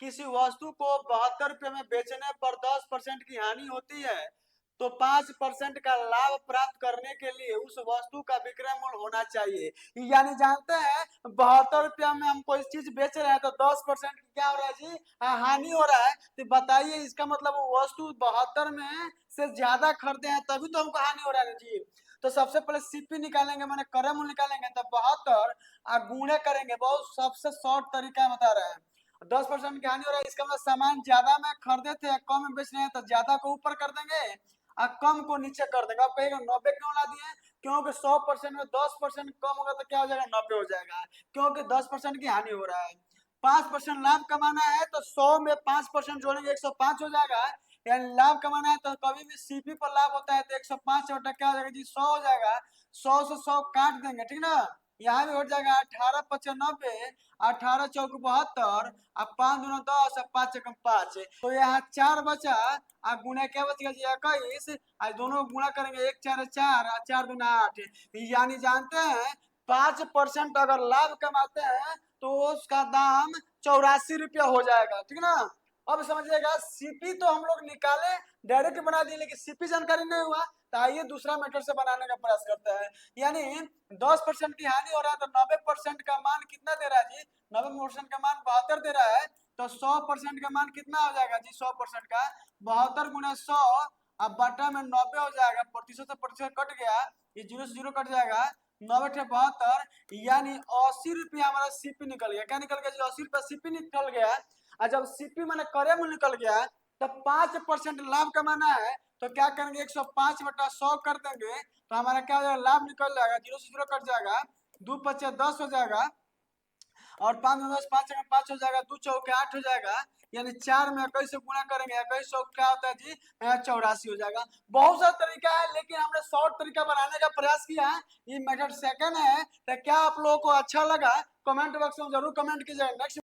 किसी वस्तु को 72 रुपए में बेचने पर 10% की हानि होती है, तो 5% का लाभ प्राप्त करने के लिए उस वस्तु का विक्रय मूल्य होना चाहिए। यानी जानते हैं 72 रुपया में हम कोई चीज बेच रहे हैं तो 10% की क्या हो रहा है जी, हानि हो रहा है। तो बताइए इसका मतलब वो वस्तु 72 में से ज्यादा खरीदे हैं तभी तो हमको हानि हो रहा है जी। तो सबसे पहले सीपी निकालेंगे, मैंने क्रय मूल्य निकालेंगे, तो 72 गुणे करेंगे, बहुत सबसे शॉर्ट तरीका बता रहे हैं। 10% की हानि हो रहा है, इसका मतलब सामान ज्यादा में खरीदे थे कम में बेच रहे हैं, तो ज्यादा को ऊपर कर देंगे और कम को नीचे कर देंगे। आप कहेगा 90 क्यों ला दिए, क्योंकि 100% में 10% कम होगा तो क्या हो जाएगा, 90 हो जाएगा, क्योंकि 10% की हानि हो रहा है। 5% लाभ कमाना है तो 100 में 5% जोड़ेंगे 105 हो जाएगा। यानी लाभ कमाना है तो कभी भी सीपी पर लाभ होता है तो 105 बटा क्या हो जाएगा जी, 100 हो जाएगा। 100 से 100 काट देंगे, ठीक ना। यहाँ भी हो जाएगा 18×95, 18×4 = 72, अब 5×2 = 10 और 5×5, तो यहाँ 4 बचा। अब गुना क्या बच गया जी, 21। आज दोनों गुणा करेंगे, 1×4 = 4 और 4×2 = 8। यानी जानते हैं 5% अगर लाभ कमाते हैं तो उसका दाम 84 रुपया हो जाएगा, ठीक ना। अब समझिएगा सीपी तो हम लोग निकाले, डायरेक्ट बना दिए, लेकिन सीपी जानकारी नहीं हुआ, तो आइए दूसरा मेथड से बनाने का प्रयास करते हैं। यानी 10% की हानि हो रहा है तो 90% का मान कितना दे रहा है जी, 90% का मान 72 दे रहा है, तो 100% का मान कितना हो जाएगा जी, 100% का 72 × 100 अब बटा में 90 हो जाएगा, प्रतिशत से प्रतिशत कट गया, ये 0 से 0 कट जाएगा, 9×72, यानी 80 रुपया हमारा सीपी निकल गया। क्या निकल गया जी, 80 रुपया सीपी निकल गया। और जब सीपी मैंने क्रय मूल्य निकल गया तो 5% लाभ कमाना है, तो क्या करेंगे 105/100 कर देंगे, तो हमारा क्या हो जाएगा, लाभ निकल जाएगा, 0 से 0 कट जाएगा, 2×5 = 10 हो जाएगा, और 5×10 5×5 हो जाएगा, 2×4 8 हो जाएगा। यानी 4 में 21 से गुणा करेंगे, 21 क्या होता है जी, 84 हो जाएगा। बहुत सारा तरीका है, लेकिन हमने शॉर्ट तरीका बनाने का प्रयास किया है, ये मेथड सेकंड है। तो क्या आप लोगों को अच्छा लगा, कमेंट बॉक्स में जरूर कमेंट कीजिएगा। नेक्स्ट